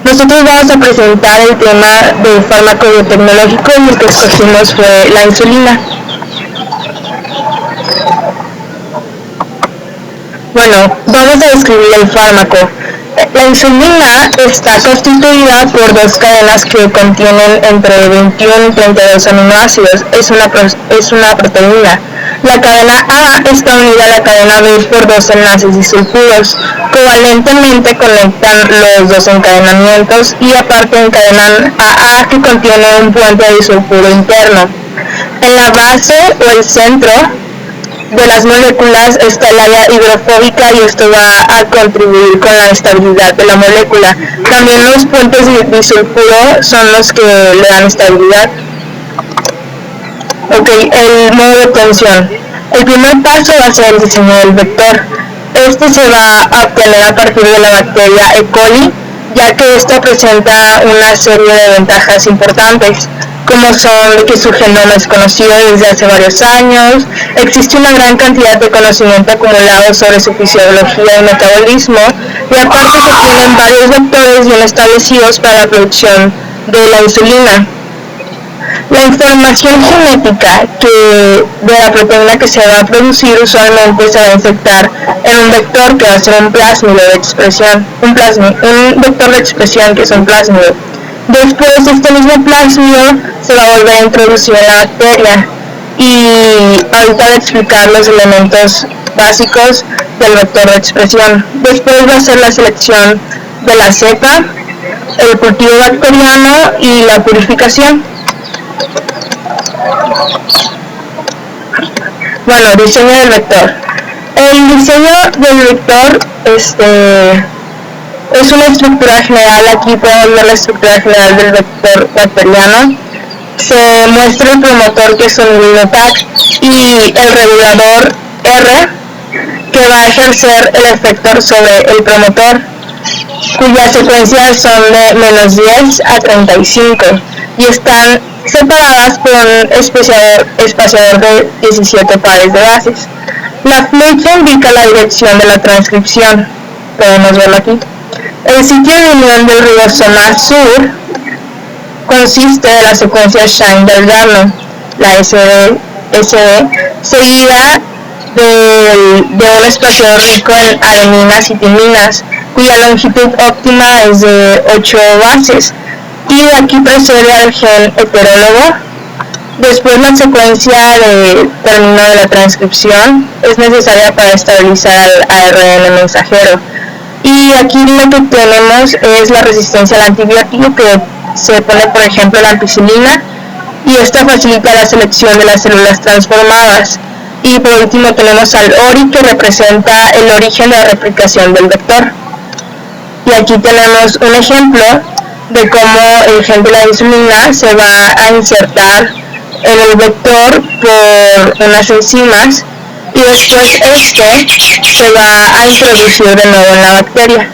Nosotros vamos a presentar el tema del fármaco biotecnológico y el que escogimos fue la insulina. Bueno, vamos a describir el fármaco. La insulina está constituida por dos cadenas que contienen entre 21 y 32 aminoácidos. Es una proteína. La cadena A está unida a la cadena B por dos enlaces disulfuros. Covalentemente conectan los dos encadenamientos y aparte encadenan a A que contiene un puente de disulfuro interno. En la base o el centro de las moléculas está el área hidrofóbica y esto va a contribuir con la estabilidad de la molécula. También los puentes de disulfuro son los que le dan estabilidad. Ok, el modo de obtención. El primer paso va a ser el diseño del vector. Este se va a obtener a partir de la bacteria E. coli, ya que esta presenta una serie de ventajas importantes, como son que su genoma es conocido desde hace varios años, existe una gran cantidad de conocimiento acumulado sobre su fisiología y metabolismo, y aparte se tienen varios vectores bien establecidos para la producción de la insulina. La información genética de la proteína que se va a producir usualmente se va a insertar en un vector que va a ser un plásmido de expresión, un vector de expresión que es un plásmido. Después este mismo plásmido se va a volver a introducir en la bacteria y ahorita voy a explicar los elementos básicos del vector de expresión. Después va a ser la selección de la cepa, el cultivo bacteriano y la purificación. Bueno, diseño del vector. El diseño del vector es una estructura general. Aquí podemos ver la estructura general del vector bacteriano. Se muestra el promotor, que es un Linotac, y el regulador R, que va a ejercer el efector sobre el promotor, cuyas secuencias son de -10 a 35 y están separadas por un espaciador de 17 pares de bases. La flecha indica la dirección de la transcripción, podemos verlo aquí. El sitio de unión del ribosoma sur consiste de la secuencia Shine-Delgado, la SD, seguida de un espaciador rico en adeninas y timinas, cuya longitud óptima es de 8 bases. Y de aquí precede al gen heterólogo. Después la secuencia de término de la transcripción es necesaria para estabilizar al ARN mensajero. Y aquí lo que tenemos es la resistencia al antibiótico, que se pone por ejemplo la ampicilina, y esta facilita la selección de las células transformadas. Y por último tenemos al ORI, que representa el origen de la replicación del vector. Y aquí tenemos un ejemplo de cómo el gen de la insulina se va a insertar en el vector por unas enzimas y después se va a introducir de nuevo en la bacteria.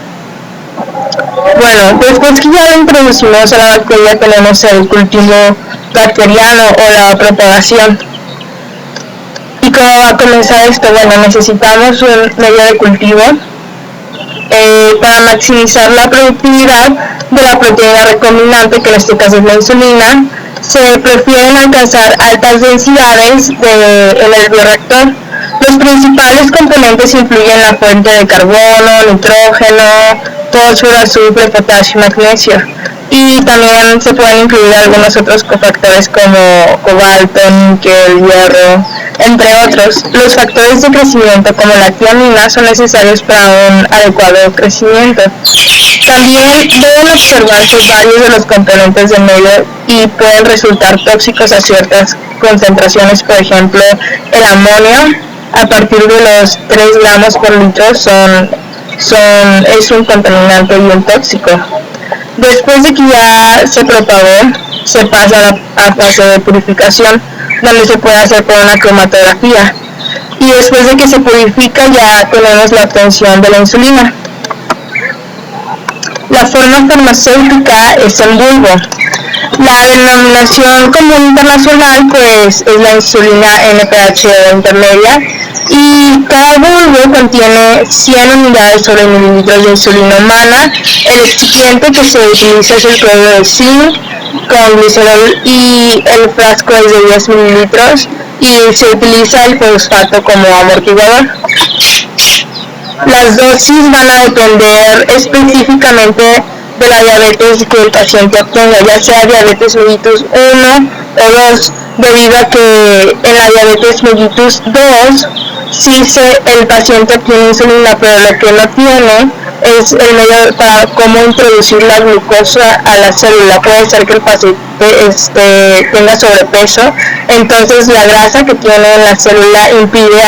Bueno, después que ya lo introducimos a la bacteria, tenemos el cultivo bacteriano o la propagación. ¿Y cómo va a comenzar esto? Bueno, necesitamos un medio de cultivo para maximizar la productividad de la proteína recombinante, que en este caso es la insulina. Se prefieren alcanzar altas densidades en el bioreactor. Los principales componentes incluyen la fuente de carbono, nitrógeno, fósforo, azufre, potasio y magnesio. Y también se pueden incluir algunos otros cofactores como cobalto, níquel, hierro, entre otros. Los factores de crecimiento como la tiamina son necesarios para un adecuado crecimiento. También deben observarse varios de los componentes del medio y pueden resultar tóxicos a ciertas concentraciones. Por ejemplo, el amonio a partir de los 3 gramos por litro es un contaminante y un tóxico. Después de que ya se propagó, se pasa a fase de purificación, donde se puede hacer por una cromatografía. Y después de que se purifica, ya tenemos la obtención de la insulina. La forma farmacéutica es en bulbo. La denominación común internacional pues es la insulina NPH intermedia, y cada bulbo contiene 100 unidades sobre mililitros de insulina humana. El excipiente que se utiliza es el cloruro de zinc con glicerol y el frasco es de 10 mililitros y se utiliza el fosfato como amortiguador. Las dosis van a depender específicamente de la diabetes que el paciente obtenga, ya sea diabetes mellitus 1 o 2, debido a que en la diabetes mellitus 2 sí el paciente obtiene insulina, pero lo que no tiene es el medio para cómo introducir la glucosa a la célula. Puede ser que el paciente tenga sobrepeso, entonces la grasa que tiene en la célula impide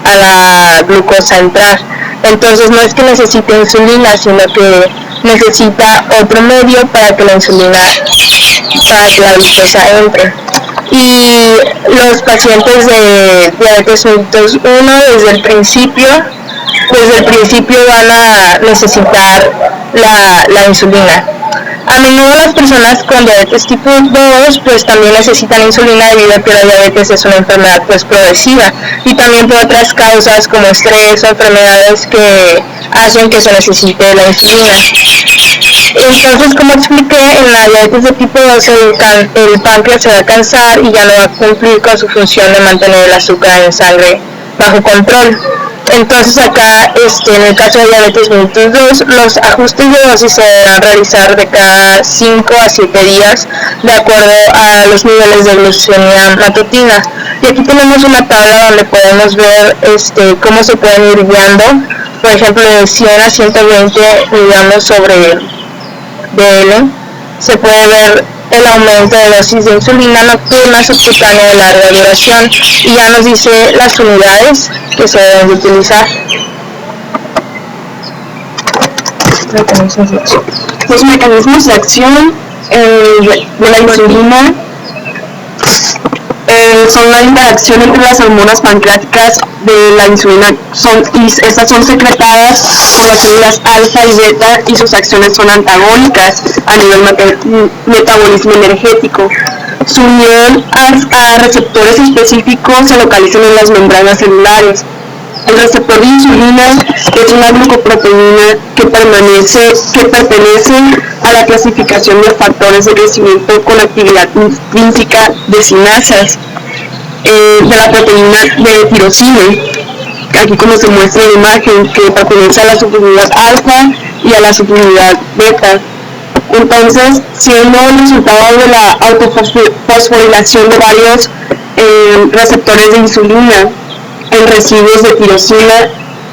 a la glucosa entrar. Entonces no es que necesite insulina, sino que necesita otro medio para que la glucosa entre. Y los pacientes de diabetes mellitus 1 desde el principio van a necesitar la insulina. A menudo las personas con diabetes tipo 2 pues también necesitan insulina debido a que la diabetes es una enfermedad pues progresiva y también por otras causas como estrés o enfermedades que hacen que se necesite la insulina. Entonces, como expliqué, en la diabetes de tipo 2 el páncreas se va a cansar y ya no va a cumplir con su función de mantener el azúcar en sangre bajo control. Entonces acá, en el caso de diabetes mellitus 2, los ajustes de dosis se deberán realizar de cada 5 a 7 días de acuerdo a los niveles de glucemia matutina. Y aquí tenemos una tabla donde podemos ver cómo se pueden ir guiando. Por ejemplo, de 100 a 120 miligramos sobre DL, se puede ver el aumento de dosis de insulina nocturna subcutánea de larga duración y ya nos dice las unidades que se deben de utilizar. Los mecanismos de acción de la insulina son la interacción entre las hormonas pancreáticas de la insulina, estas son secretadas por las células alfa y beta y sus acciones son antagónicas a nivel metabolismo energético. Su unión a receptores específicos se localizan en las membranas celulares. El receptor de insulina es una glucoproteína que pertenece a la clasificación de factores de crecimiento con actividad intrínseca de sinasas de la proteína de tirosina, aquí como se muestra en la imagen, que pertenece a la subunidad alfa y a la subunidad beta. Entonces, siendo el resultado de la autofosforilación de varios receptores de insulina en residuos de tirosina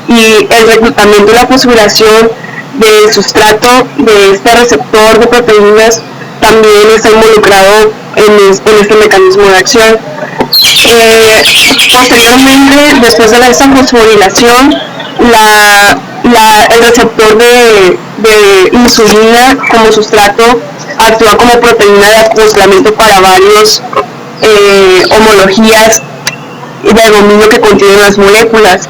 y el reclutamiento y la fosforilación del sustrato de este receptor de proteínas también está involucrado en este mecanismo de acción. Posteriormente, después de esta fosforilación, el receptor de insulina como sustrato actúa como proteína de acoplamiento para varios homologías de dominio que contienen las moléculas,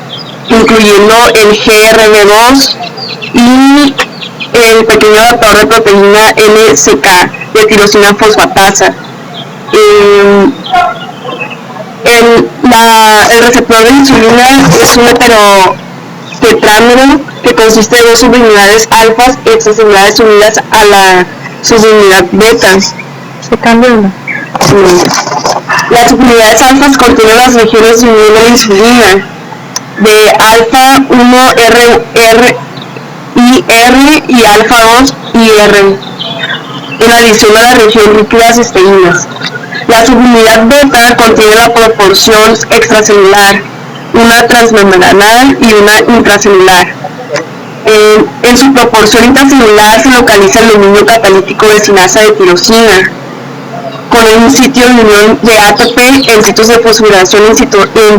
incluyendo el GRB2 y el pequeño adaptador de proteína MCK de tirosina fosfatasa. El receptor de insulina es un heterotetrámero que consiste de dos subunidades alfas extracelulares unidas a la subunidad beta. ¿Se cambia uno? Las subunidades alfas contienen las regiones de unión de la insulina de alfa 1 R y alfa 2 IR, en adición a la región líquidas esteínas. La subunidad beta contiene la proporción extracelular, una transmembranal y una intracelular. En su proporción intracelular se localiza el dominio catalítico de sinasa de tirosina, con un sitio de unión de ATP en sitios de fosforilación en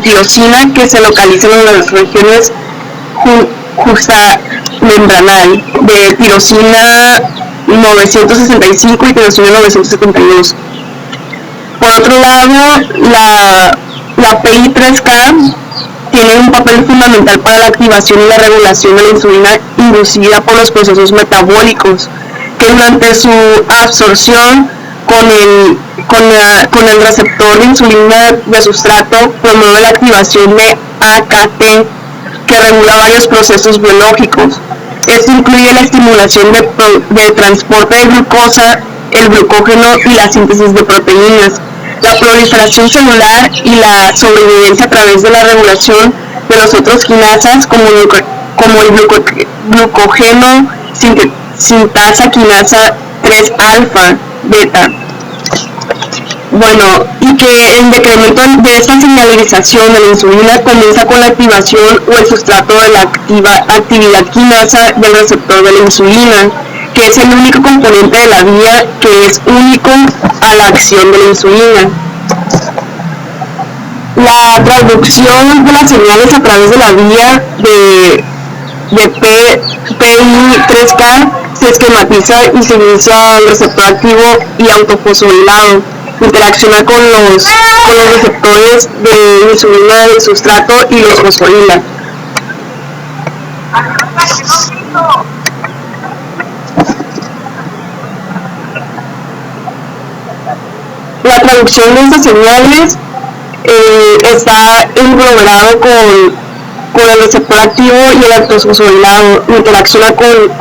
tirosina que se localizan en las regiones justamembranal de tirosina 965 y tirosina 972. Por otro lado, la PI3K tiene un papel fundamental para la activación y la regulación de la insulina inducida por los procesos metabólicos, que durante su absorción con el receptor de insulina de sustrato promueve la activación de AKT, que regula varios procesos biológicos. Esto incluye la estimulación del transporte de glucosa, el glucógeno y la síntesis de proteínas, la proliferación celular y la sobrevivencia a través de la regulación de los otros quinasas como el glucógeno sintasa quinasa 3 alfa beta. Bueno, y que el decremento de esta señalización de la insulina comienza con la activación o el sustrato de la actividad quinasa del receptor de la insulina, que es el único componente de la vía que es único a la acción de la insulina. La traducción de las señales a través de la vía de PI3K se esquematiza y se inicia el receptor activo y autofosforilado. Interacciona con los receptores de insulina del sustrato y los fosforila. La traducción de estas señales está englomerado con el receptor activo y el autofosforilado. Interacciona con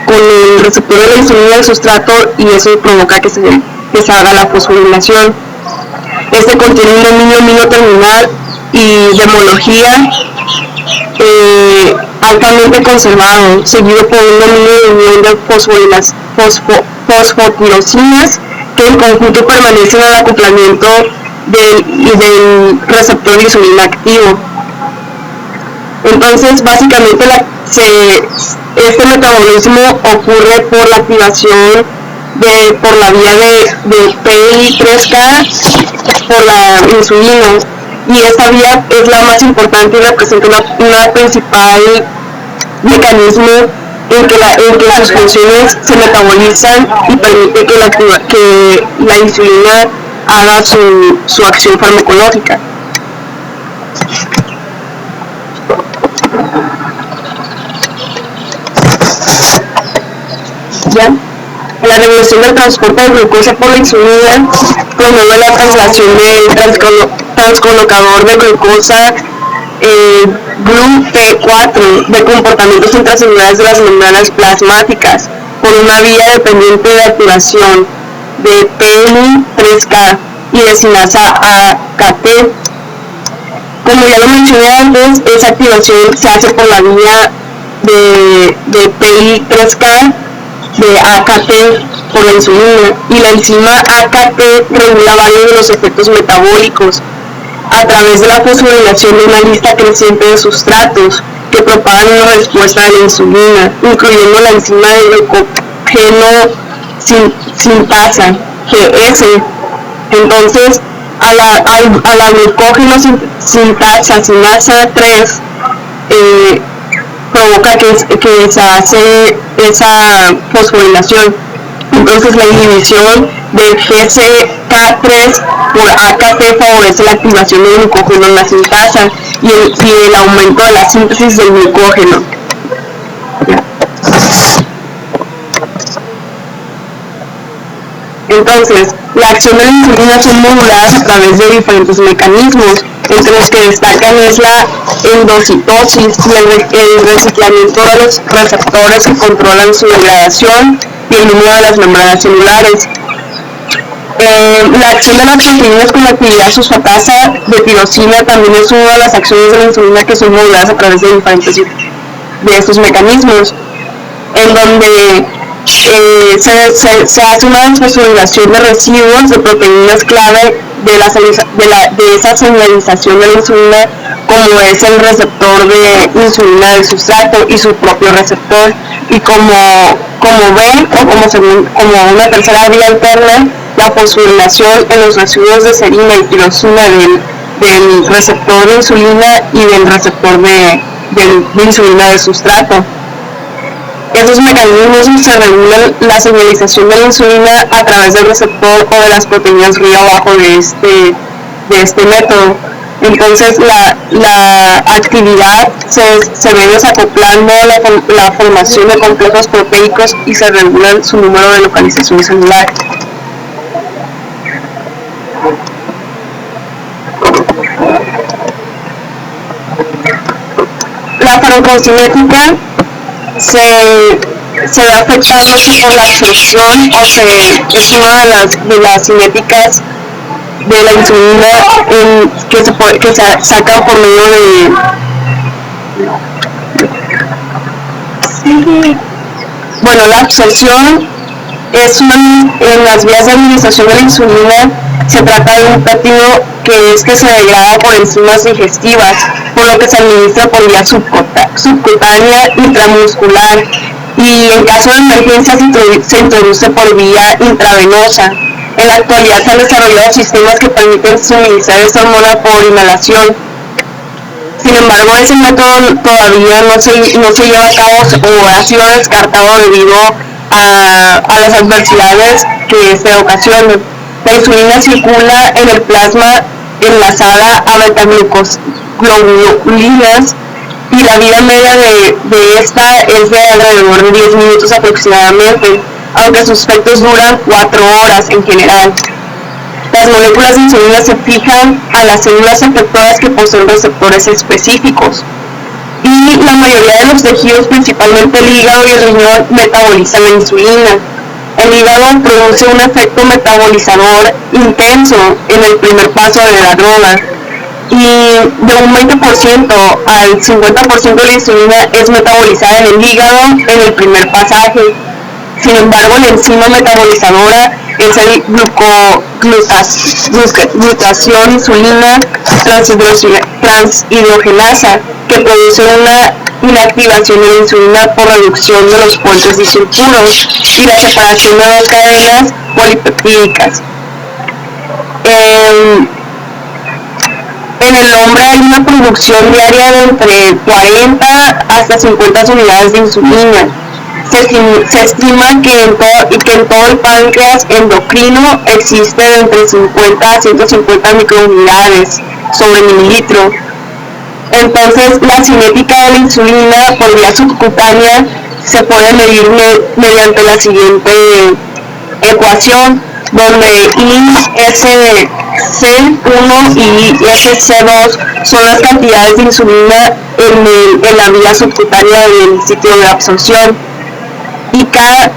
el receptor de la insulina del sustrato y eso provoca que se haga la fosforilación. Este contiene un dominio terminal y de homología altamente conservado, seguido por un dominio de fosfotirosinas que en conjunto permanecen al acoplamiento del receptor de insulina activo. Entonces, básicamente este metabolismo ocurre por la activación por la vía de PI3K por la insulina, y esta vía es la más importante y representa una principal mecanismo en que sus funciones se metabolizan y permite que la insulina haga su acción farmacológica. ¿Ya? La regulación del transporte de glucosa por la insulina promueve la translación del transcolocador de glucosa GLUT4 de comportamientos intracelulares de las membranas plasmáticas por una vía dependiente de activación de PI3K y de sinasa AKT. Como ya lo mencioné antes, esa activación se hace por la vía de PI3K de AKT por la insulina, y la enzima AKT regula varios de los efectos metabólicos a través de la fosforilación de una lista creciente de sustratos que propagan una respuesta de la insulina, incluyendo la enzima de glucógeno sintasa GS. Entonces, a la glucógeno sintasa sinasa 3 provoca que se hace esa fosforilación. Entonces, la inhibición del GCK3 por AKT favorece la activación del glucógeno en la sintasa y el aumento de la síntesis del glucógeno. Entonces, la acción de la insulina son moduladas a través de diferentes mecanismos, entre los que destacan es la endocitosis y el reciclamiento de los receptores que controlan su degradación y el número de las membranas celulares. La acción de las proteínas con la actividad fosfatasa de tirosina también es una de las acciones de la insulina que son moduladas a través de diferentes de estos mecanismos, en donde se hace una fosforilación de residuos de proteínas clave de esa señalización de la insulina, como es el receptor de insulina del sustrato y su propio receptor, y como ven o como una tercera vía alterna, la fosforilación en los residuos de serina y tirosina del receptor de insulina y del receptor de insulina del sustrato. Esos mecanismos se regulan la señalización de la insulina a través del receptor o de las proteínas río abajo de este método. Entonces la actividad se ve desacoplando la formación de complejos proteicos y se regula su número de localización celular. La oncocinética se ve afectado si por la absorción o es una de las cinéticas de la insulina que se saca por medio de la absorción en las vías de administración de la insulina. Se trata de un péptido que se degrada por enzimas digestivas, por lo que se administra por vía subcutánea intramuscular, y en caso de emergencia se introduce por vía intravenosa. En la actualidad se han desarrollado sistemas que permiten suministrar esta hormona por inhalación. Sin embargo, ese método todavía no se lleva a cabo o ha sido descartado debido a las adversidades que se ocasionan. La insulina circula en el plasma enlazada a beta-glucoglulinas, y la vida media de esta es de alrededor de 10 minutos aproximadamente, aunque sus efectos duran 4 horas en general. Las moléculas de insulina se fijan a las células efectoras que poseen receptores específicos, y la mayoría de los tejidos, principalmente el hígado y el riñón, metabolizan la insulina. El hígado produce un efecto metabolizador intenso en el primer paso de la droga, y de un 20% al 50% de la insulina es metabolizada en el hígado en el primer pasaje. Sin embargo, la enzima metabolizadora es el glutatión insulina transhidrogenasa, que produce una inactivación de la insulina por reducción de los puentes disulfuros y la separación de dos cadenas polipeptídicas. En el hombre hay una producción diaria de entre 40 hasta 50 unidades de insulina. Se estima que en todo el páncreas endocrino existe de entre 50 a 150 microunidades sobre mililitro. Entonces, la cinética de la insulina por vía subcutánea se puede medir mediante la siguiente ecuación, donde ISC1 y ISC2 son las cantidades de insulina en la vía subcutánea del sitio de absorción, y cada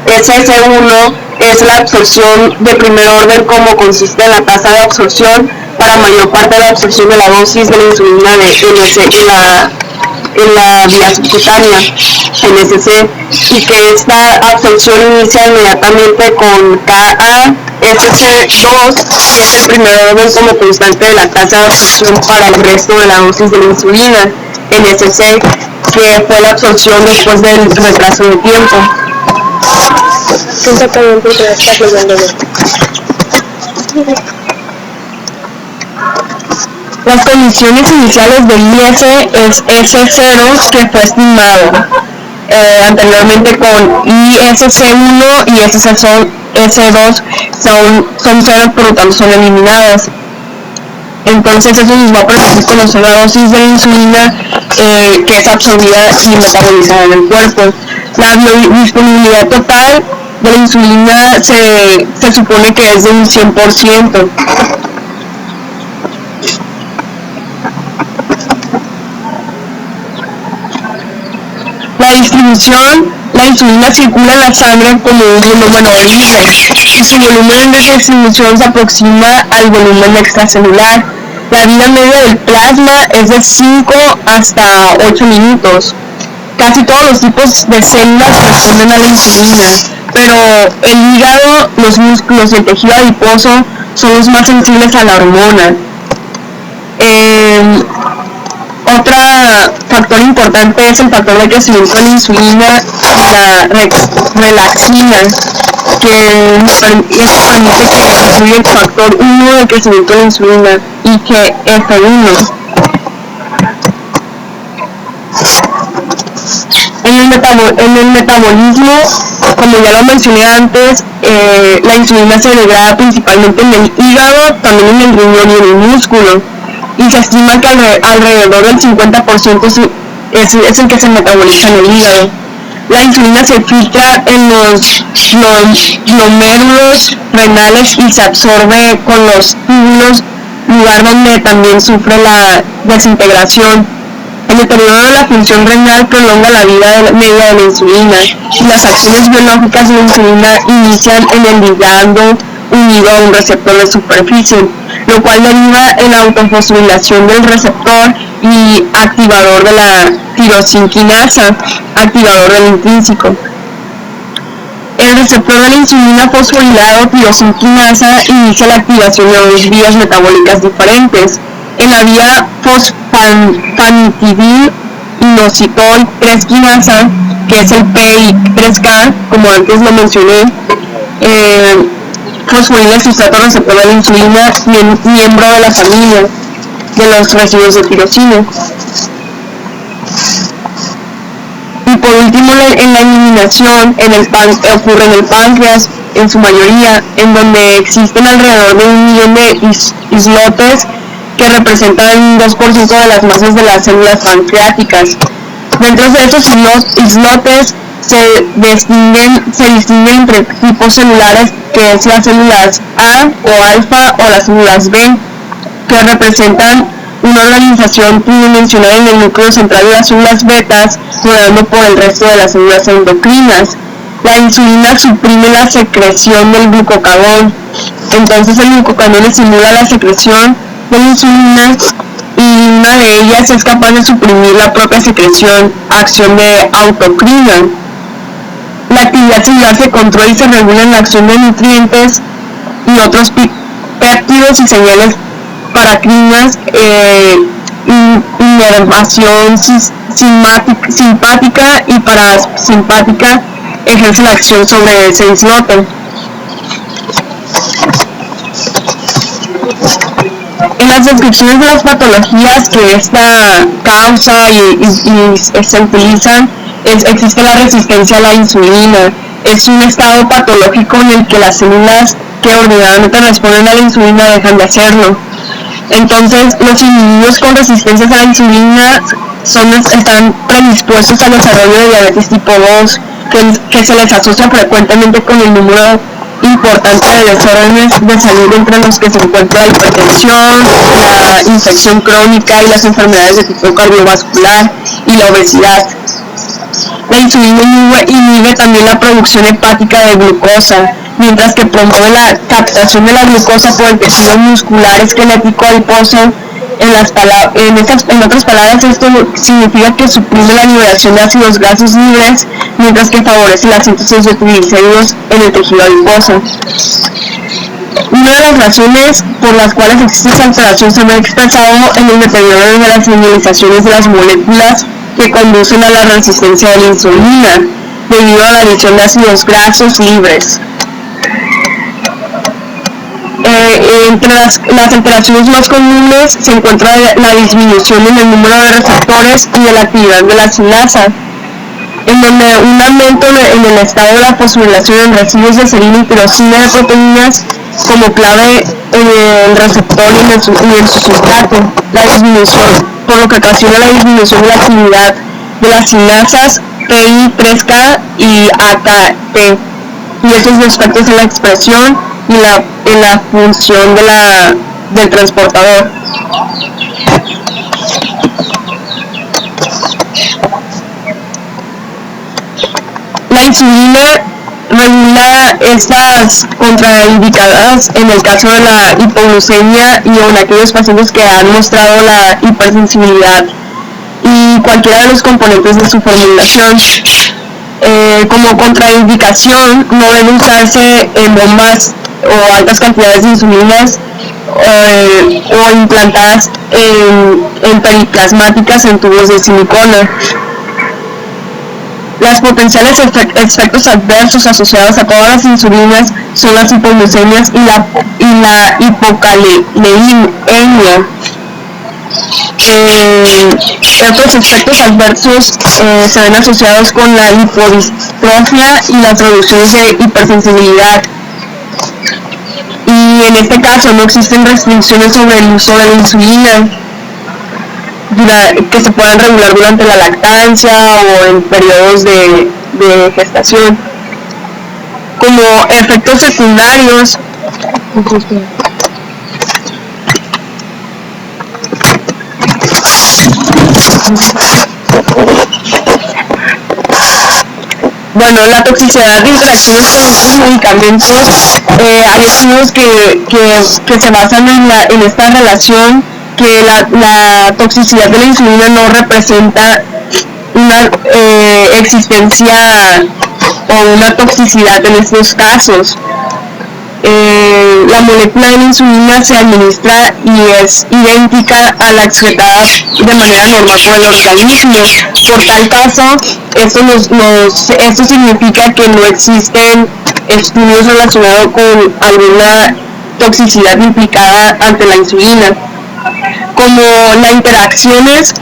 SC1 es la absorción de primer orden, como consiste en la tasa de absorción para mayor parte de la absorción de la dosis de la insulina en la vía subcutánea, NSC, y que esta absorción inicia inmediatamente con KA-SC2, que es el primer orden como constante de la tasa de absorción para el resto de la dosis de la insulina, NSC, que fue la absorción después del retraso de tiempo. Las condiciones iniciales del IS es S0, que fue estimado anteriormente con ISC1 y SC2 son ceros, por lo tanto son eliminadas. Entonces eso nos va a permitir conocer la dosis de insulina que es absorbida y metabolizada en el cuerpo. La biodisponibilidad total de la insulina se supone que es de un 100%. La distribución: la insulina circula en la sangre como un monómero de líquido, y su volumen de distribución se aproxima al volumen extracelular. La vida media del plasma es de 5 hasta 8 minutos. Casi todos los tipos de células responden a la insulina, pero el hígado, los músculos y el tejido adiposo son los más sensibles a la hormona. Otro factor importante es el factor de crecimiento de la insulina, la relaxina, que permite que incluya el factor 1 de crecimiento de la insulina, IGF-1. En el metabolismo, como ya lo mencioné antes, la insulina se degrada principalmente en el hígado, también en el riñón y en el músculo, y se estima que alrededor del 50% es el que se metaboliza en el hígado. La insulina se filtra en los glomérulos renales y se absorbe con los túbulos, lugar donde también sufre la desintegración. El deterioro de la función renal prolonga la vida media de la insulina y las acciones biológicas de la insulina inician en el ligando unido a un receptor de superficie, lo cual deriva en la autofosforilación del receptor y activador de la tirosinquinasa, activador del intrínseco. El receptor de la insulina fosforilado tirosinquinasa inicia la activación de dos vías metabólicas diferentes. En la vía fosfatidil-inositol 3 quinasa, que es el PI3K, como antes lo mencioné, fosforila el sustrato receptor de la insulina, miembro de la familia de los residuos de tirosina. Y por último, en la eliminación ocurre en el páncreas, en su mayoría, en donde existen alrededor de 1 millón de islotes que representan 2% de las masas de las células pancreáticas. Dentro de estos islotes se distinguen entre tipos celulares, que es las células A o alfa o las células B, que representan una organización tridimensional en el núcleo central de las células betas, rodeando por el resto de las células endocrinas. La insulina suprime la secreción del glucocagón, entonces el glucocagón estimula la secreción de la insulina y una de ellas es capaz de suprimir la propia secreción, acción de autocrina. La actividad celular se controla y se regula en la acción de nutrientes y otros péptidos y señales paracrinas, inervación simpática y parasimpática ejerce la acción sobre ese islote. En las descripciones de las patologías que esta causa y se utilizan, existe la resistencia a la insulina. Es un estado patológico en el que las células que ordinariamente responden a la insulina dejan de hacerlo. Entonces, los individuos con resistencia a la insulina están predispuestos al desarrollo de diabetes tipo 2, que se les asocia frecuentemente con el número importante de desórdenes de salud, entre los que se encuentra la hipertensión, la infección crónica y las enfermedades de tipo cardiovascular y la obesidad. La insulina inhibe también la producción hepática de glucosa, mientras que promueve la captación de la glucosa por el tejido muscular esquelético adiposo. En otras palabras, esto significa que suprime la liberación de ácidos grasos libres, mientras que favorece la síntesis de triglicéridos en el tejido adiposo. Una de las razones por las cuales existe esta alteración se ve expresado en el deterioro de las señalizaciones de las moléculas que conducen a la resistencia de la insulina, debido a la adición de ácidos grasos libres. Entre las alteraciones más comunes se encuentra la disminución en el número de receptores y de la actividad de la sinasa, en donde un aumento en el estado de la fosforilación en residuos de serina y tirosina de proteínas como clave en el receptor y en su sustrato, la disminución, por lo que ocasiona la disminución de la actividad de las sinasas PI3K y AKT, y estos efectos en la expresión y en la función del transportador. La insulina regula estas contraindicadas en el caso de la hipoglucemia y en aquellos pacientes que han mostrado la hipersensibilidad y cualquiera de los componentes de su formulación. Como contraindicación, no debe usarse en bombas o altas cantidades de insulinas o implantadas en periplasmáticas en tubos de silicona. Los potenciales efectos adversos asociados a todas las insulinas son las hipoglucemias y la hipocalemiemia. Otros efectos adversos se ven asociados con la lipodistrofia y las reducciones de hipersensibilidad. Y en este caso no existen restricciones sobre el uso de la insulina que se puedan regular durante la lactancia o en periodos de gestación. Como efectos secundarios, Bueno, la toxicidad de interacciones con otros medicamentos, hay estudios que se basan en esta relación, que la toxicidad de la insulina no representa una existencia o una toxicidad en estos casos. La molécula de la insulina se administra y es idéntica a la excretada de manera normal por el organismo. Por tal caso, esto significa que no existen estudios relacionados con alguna toxicidad implicada ante la insulina. Como las interacciones,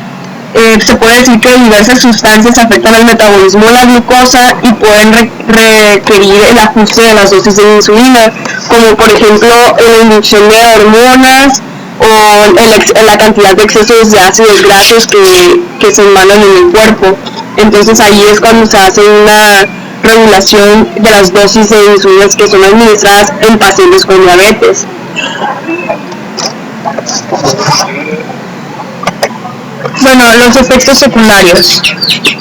se puede decir que diversas sustancias afectan al metabolismo de la glucosa y pueden requerir el ajuste de las dosis de insulina, como por ejemplo la inducción de hormonas o la cantidad de excesos de ácidos grasos que se emanan en el cuerpo. Entonces ahí es cuando se hace una regulación de las dosis de insulina que son administradas en pacientes con diabetes. Bueno, los efectos secundarios.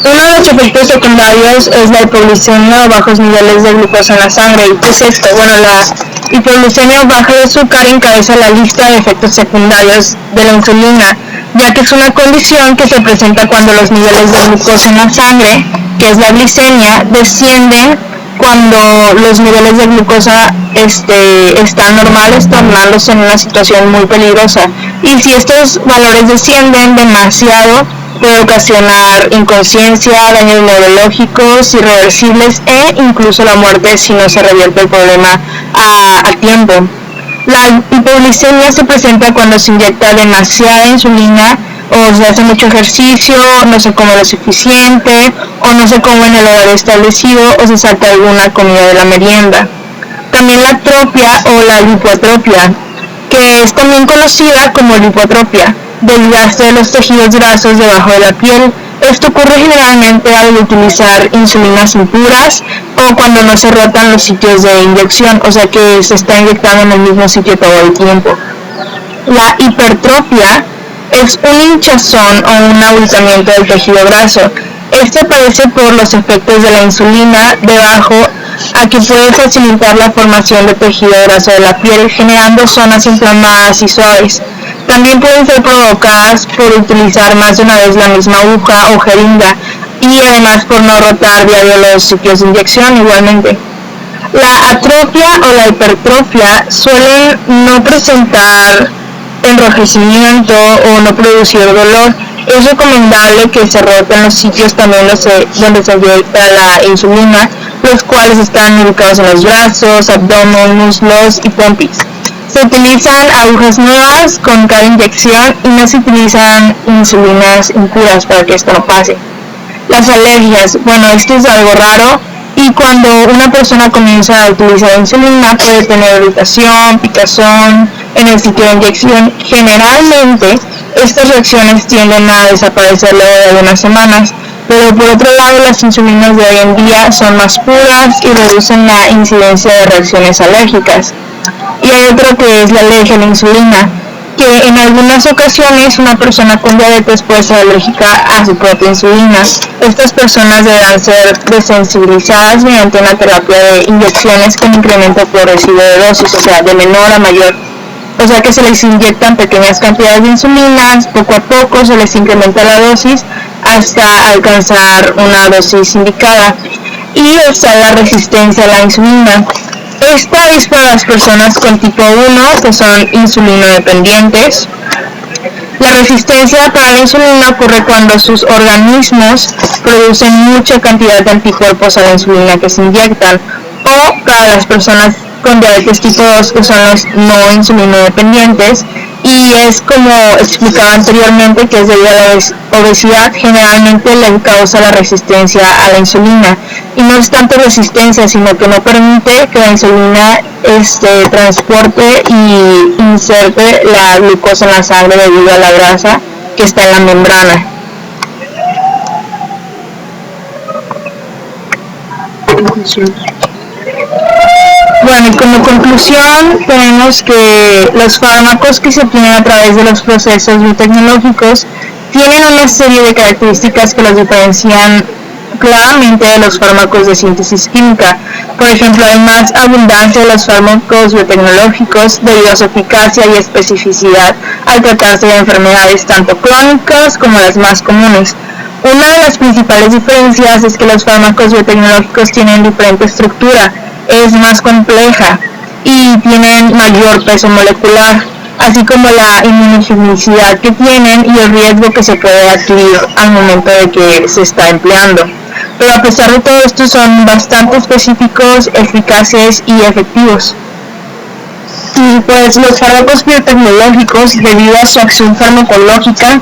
Uno de los efectos secundarios es la hipoglucemia o bajos niveles de glucosa en la sangre. ¿Y qué es esto? Bueno, la hipoglucemia o baja de azúcar encabeza la lista de efectos secundarios de la insulina, ya que es una condición que se presenta cuando los niveles de glucosa en la sangre, que es la glicemia, descienden cuando los niveles de glucosa están normales, tornándose en una situación muy peligrosa. Y si estos valores descienden demasiado, puede ocasionar inconsciencia, daños neurológicos irreversibles e incluso la muerte si no se revierte el problema a tiempo. La hipoglicemia se presenta cuando se inyecta demasiada insulina, o se hace mucho ejercicio, no se come lo suficiente, o no se come en el horario establecido, o se salta alguna comida de la merienda. También la atropia o la lipotropia, que es también conocida como lipotropia, desgaste de los tejidos grasos debajo de la piel. Esto ocurre generalmente al utilizar insulinas impuras o cuando no se rotan los sitios de inyección, o sea que se está inyectando en el mismo sitio todo el tiempo. La hipertrofia es un hinchazón o un abultamiento del tejido graso. Este aparece por los efectos de la insulina debajo a que puede facilitar la formación de tejido graso de la piel, generando zonas inflamadas y suaves. También pueden ser provocadas por utilizar más de una vez la misma aguja o jeringa y además por no rotar diario los sitios de inyección igualmente. La atrofia o la hipertrofia suelen no presentar enrojecimiento o no producir dolor. Es recomendable que se roten los sitios también donde se inyecta la insulina, los cuales están ubicados en los brazos, abdomen, muslos y pompis. Se utilizan agujas nuevas con cada inyección y no se utilizan insulinas impuras para que esto no pase. Las alergias, bueno, esto es algo raro, y cuando una persona comienza a utilizar insulina puede tener irritación, picazón en el sitio de inyección. Generalmente estas reacciones tienden a desaparecer luego de algunas semanas, pero por otro lado las insulinas de hoy en día son más puras y reducen la incidencia de reacciones alérgicas. Y hay otro que es la alergia a la insulina, que en algunas ocasiones una persona con diabetes puede ser alérgica a su propia insulina. Estas personas deberán ser desensibilizadas mediante una terapia de inyecciones con incremento progresivo de dosis, o sea, de menor a mayor. O sea que se les inyectan pequeñas cantidades de insulinas, poco a poco se les incrementa la dosis hasta alcanzar una dosis indicada. Y está la resistencia a la insulina. Esta es para las personas con tipo 1, que son insulinodependientes. La resistencia para la insulina ocurre cuando sus organismos producen mucha cantidad de anticuerpos a la insulina que se inyectan, o para las personas con diabetes tipo 2, que son los no insulinodependientes, y es como explicaba anteriormente, que es debido a la obesidad, generalmente le causa la resistencia a la insulina, y no es tanto resistencia, sino que no permite que la insulina transporte y inserte la glucosa en la sangre debido a la grasa que está en la membrana. Bueno, y como conclusión tenemos que los fármacos que se obtienen a través de los procesos biotecnológicos tienen una serie de características que los diferencian claramente de los fármacos de síntesis química. Por ejemplo, hay más abundancia de los fármacos biotecnológicos debido a su eficacia y especificidad al tratarse de enfermedades tanto crónicas como las más comunes. Una de las principales diferencias es que los fármacos biotecnológicos tienen diferente estructura, es más compleja y tienen mayor peso molecular, así como la inmunogenicidad que tienen y el riesgo que se puede adquirir al momento de que se está empleando. Pero a pesar de todo esto son bastante específicos, eficaces y efectivos. Y pues los fármacos biotecnológicos, debido a su acción farmacológica,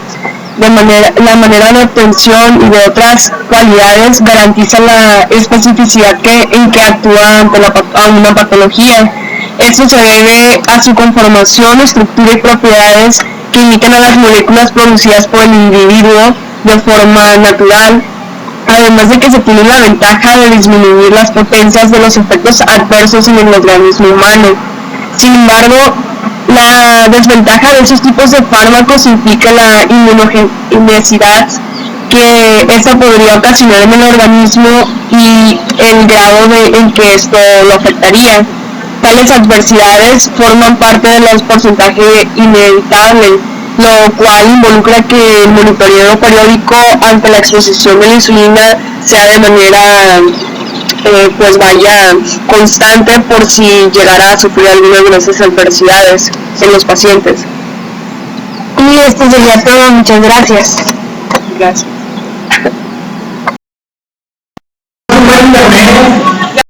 la manera de obtención y de otras cualidades, garantizan la especificidad en que actúa ante una patología. Esto se debe a su conformación, estructura y propiedades que imitan a las moléculas producidas por el individuo de forma natural, además de que se tiene la ventaja de disminuir las potencias de los efectos adversos en el organismo humano. Sin embargo, la desventaja de esos tipos de fármacos implica la inmunogenicidad que esta podría ocasionar en el organismo y el grado en que esto lo afectaría. Tales adversidades forman parte de los porcentajes inevitables, lo cual involucra que el monitoreo periódico ante la exposición de la insulina sea de manera constante por si llegara a sufrir alguna de esas adversidades en los pacientes. Y esto sería todo, muchas gracias. Gracias.